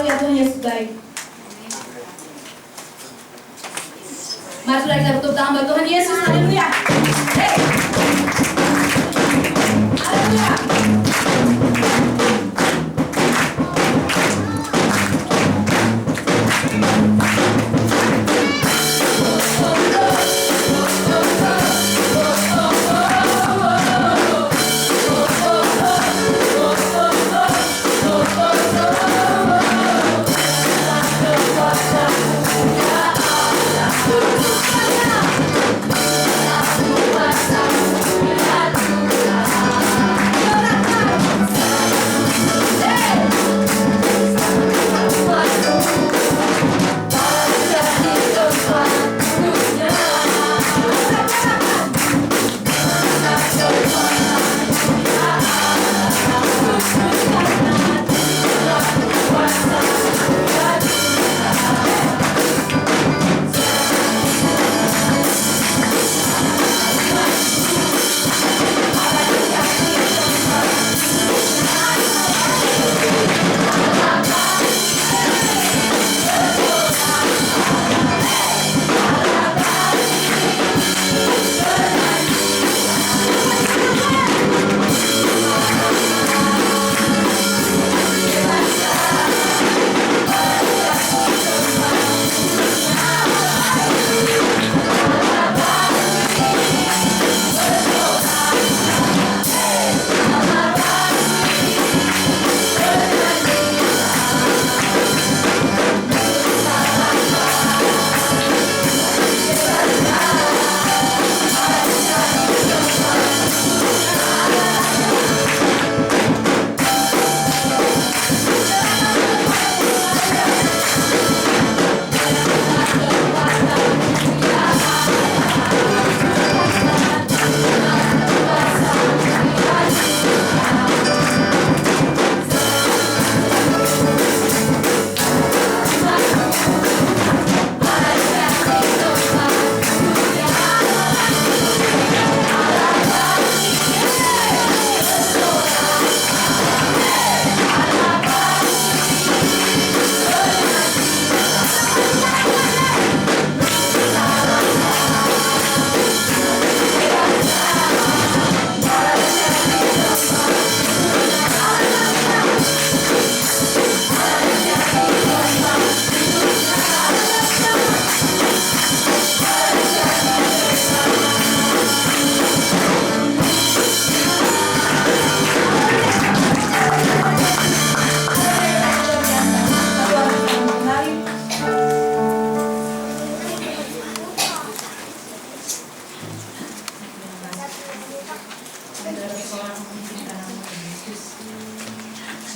Haleluya, Tuhan Yesus baik. Mari sudah kita tutup tangan buat Tuhan Yesus. Haleluya. Hey. Haleluya.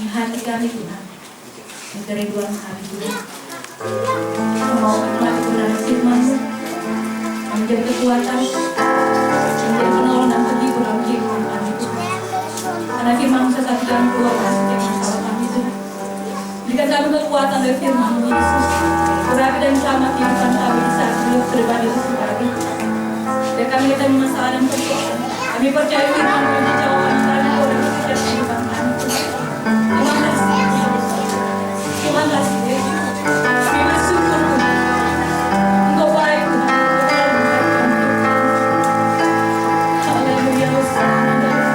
Hati kami Tuhan, kerinduan kami Tuhan, mau menikmati kebenaran firman, menjadi kekuatan, menjadi penolong dan penghibur dalam kehidupan kami Tuhan. Karena firman sesatukan keluar dari setiap masalah kami Tuhan. Berikan kami kekuatan dari firman Yesus, urapi dan selamat kehidupan kami di saat belum pribadi itu kami. Dan kami ketemu masalah dan persoalan, kami percaya firman menjadi jawaban masalah dan kehidupan kami. Terima kasih Yesus. Kami bersyukur Tuhan. Engkau baik Tuhan. Haleluya. Bersyukur Tuhan.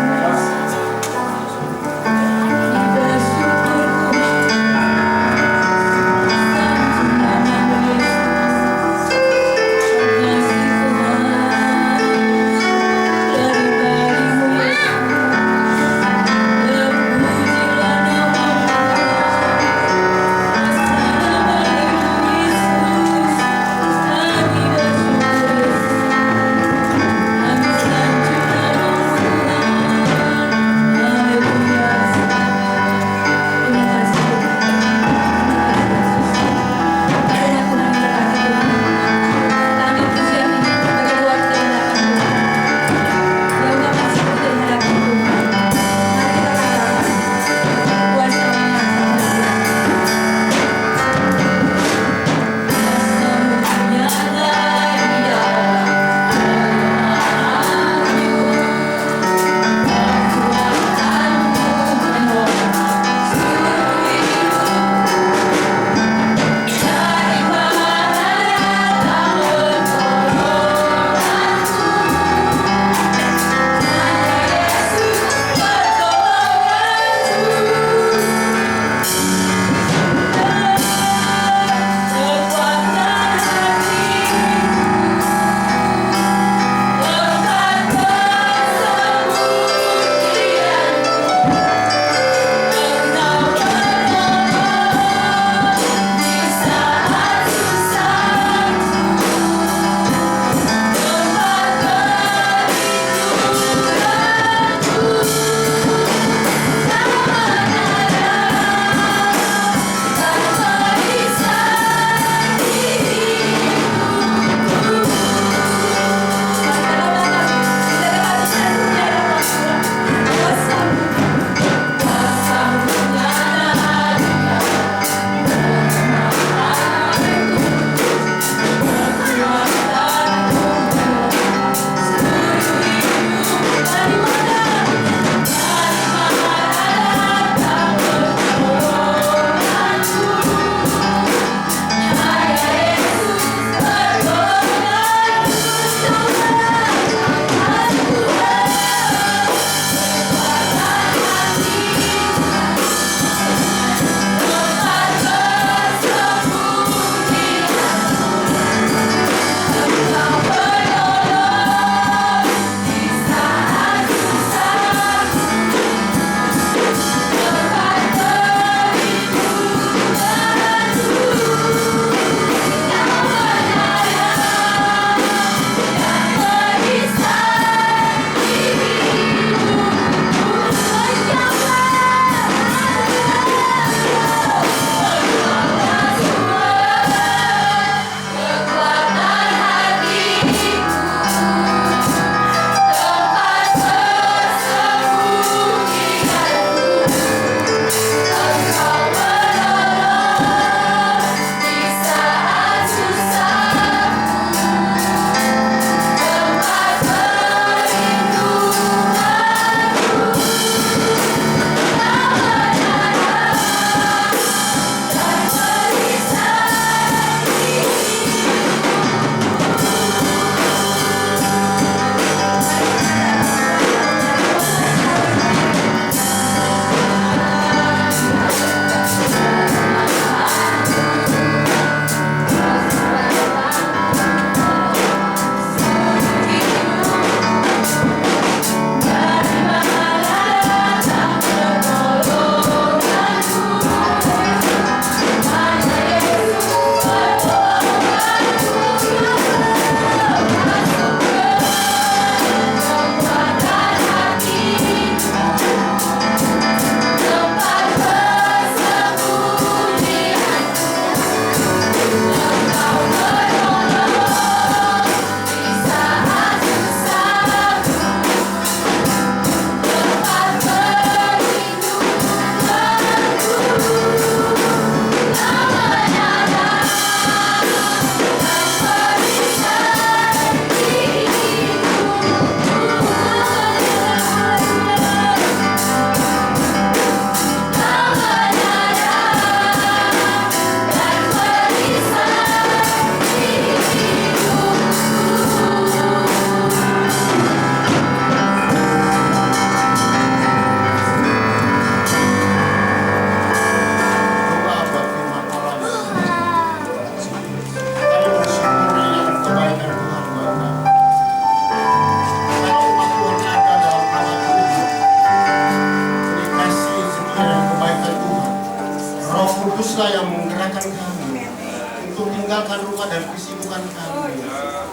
untuk tinggalkan rumah dan kesibukan kami,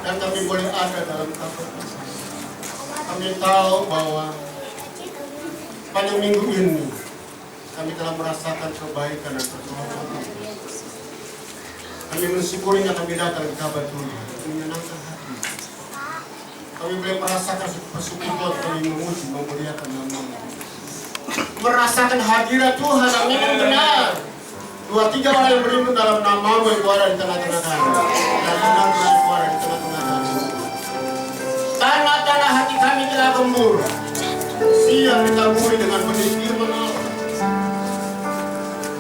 dan kami boleh ada dalam kantor. Kami tahu bahwa pada minggu ini kami telah merasakan kebaikan dan pertolongan. Kami mensyukurinya, kami datang di kabar Tuhan, menyenangkan hati. Kami boleh merasakan persekutuan, kami memuji, memuliakan nama-Mu. Merasakan hadirat Tuhan yang memang benar. 2-3 orang yang berimbun dalam nama-Mu yang ada di tengah-tengah kami. Dan benar-benar yang ada di tengah-tengah kami. Tanah-tanah hati kami telah gembur. Siap ditaburi dengan benih firman Allah.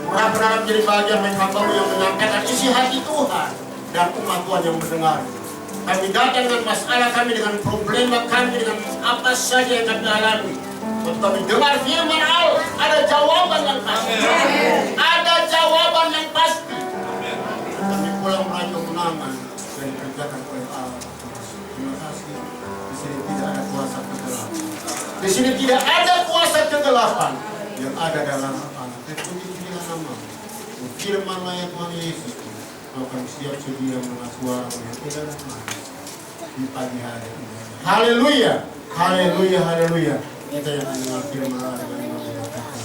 Murah berharap jadi bagian dari hamba-Mu yang menyampaikan isi hati Tuhan dan umat Tuhan yang mendengar. Kami datang dengan masalah kami, dengan problema kami, dengan apa saja yang kami alami. Kami dengar firman Allah, ada jawaban yang pasti. Ada jawaban yang pasti. Kami pulang meraih kemenangan dan dikerjakan oleh Allah. Terima kasih. Di sini tidak ada kuasa kegelapan. Di sini tidak ada kuasa kegelapan yang ada dalam Allah. Terpujilah nama-Mu. Firman-Lah ya Tuhan Yesus. Kami siap sedia mendengar suara-Mu yang tidak ada manis di pagi hari ini. Haleluya, haleluya, haleluya. Kita yang mendengar firman Allah dengan mengatakan.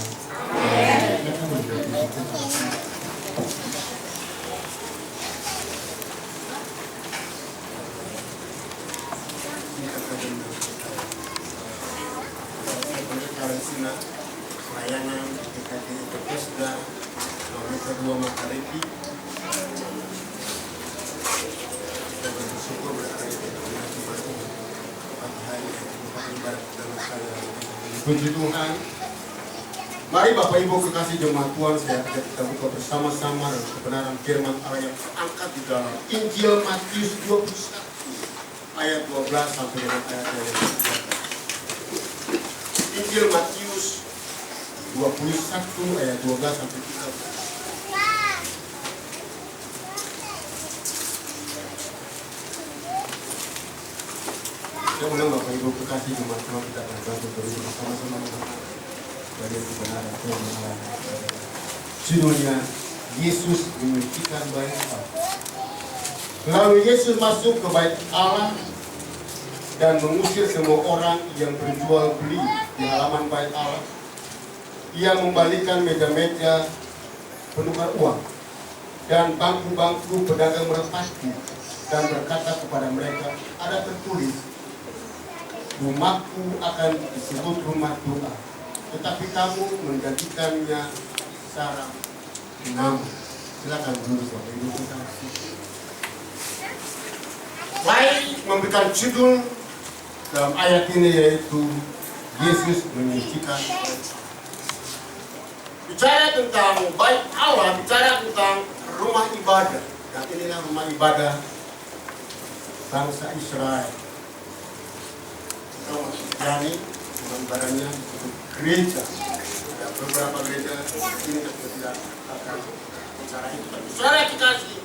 Karantina pelayanan GKJ Bethesda kilometer 2 Makareti. Kita bersyukur berada di tengah pagi hari ibadat dalam saya. Puji Tuhan. Mari Bapak Ibu kekasih jemaat Tuhan, saya ajak kita buka bersama-sama dengan kebenaran firman Allah yang terangkat di dalam Injil Matius 21 ayat 12 sampai dengan ayat 13. Injil Matius 21 ayat 12 sampai 13. Saya undang Bapak Ibu kekasih jemaat Tuhan, kita akan bantu berdiri bersama-sama dari kebenaran firman Allah. Judulnya Yesus memilkikan bait Allah. Lalu Yesus masuk ke bait Allah dan mengusir semua orang yang berjual beli di halaman bait Allah. Ia membalikkan meja-meja penukar uang dan bangku-bangku pedagang merpati dan berkata kepada mereka, ada tertulis, rumahku akan disebut rumah doa, tetapi kamu menjadikannya sarang nama. Silakan dulu Bapak Ibu kita. Baik memberikan judul dalam ayat ini yaitu Yesus menyucikan. Bicara tentang bait Allah, bicara tentang rumah ibadah. Dan inilah rumah ibadah bangsa Israel. Yani rumah ibadahnya disebut gereja. Ada beberapa gereja ini tidak akan bicara itu. Saudara dikasih,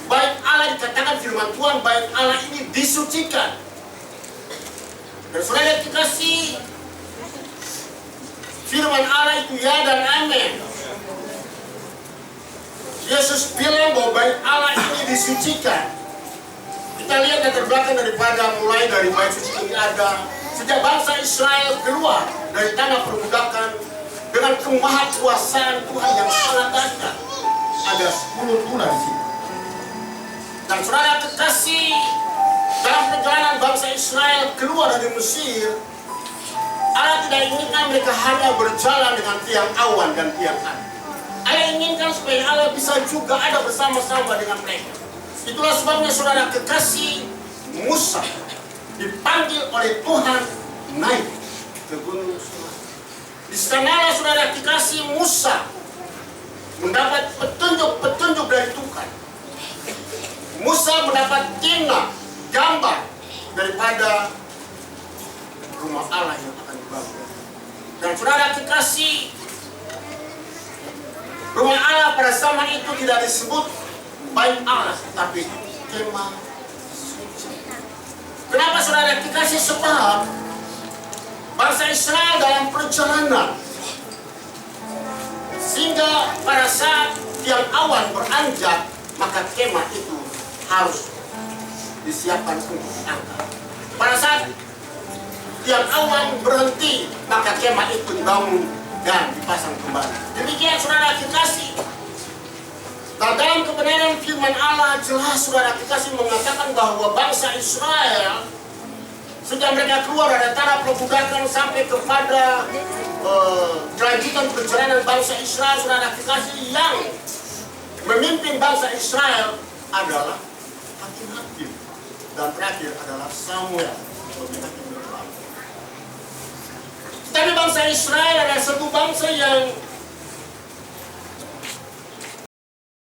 bait Allah dikatakan firman Tuhan, bait Allah ini disucikan. Dan saudara dikasih, firman Allah itu ya dan amin. Yesus bilang bahwa bait Allah ini disucikan. Kita lihat latar belakang daripada mulai dari bait suci ini ada sejak bangsa Israel keluar dari tanah perbudakan dengan kemahakuasaan Tuhan yang sangat dahsyat. Ada 10 tulah di sini. Dan saudara kekasih, dalam perjalanan bangsa Israel keluar dari Mesir, Allah tidak inginkan mereka hanya berjalan dengan tiang awan dan tiang api. Allah inginkan supaya Allah bisa juga ada bersama-sama dengan mereka. Itulah sebabnya saudara kekasih, Musa dipanggil oleh Tuhan naik ke gunung Sinai. Di sanalah saudara kekasih, Musa mendapat petunjuk-petunjuk dari Tuhan. Musa mendapat tina, gambar daripada rumah Allah yang akan dibangun. Dan saudara kekasih, rumah Allah pada zaman itu tidak disebut bait Allah, tapi kemah suci. Kenapa saudara dikasih sebab bangsa Israel dalam perjalanan, sehingga pada saat tiang awan beranjak, maka kemah itu harus disiapkan untuk diangkat. Pada saat tiang awan berhenti, maka kemah itu dibangun dan dipasang kembali. Demikian saudara kekasih. Nah, dalam kebenaran firman Allah jelas saudara kekasih mengatakan bahwa bangsa Israel sejak mereka keluar dari tanah perbudakan sampai kepada kelanjutan perjalanan bangsa Israel, saudara kekasih, yang memimpin bangsa Israel adalah hakim-hakim, dan terakhir adalah Samuel sebagai hakim berkelah. Tapi bangsa Israel adalah satu bangsa yang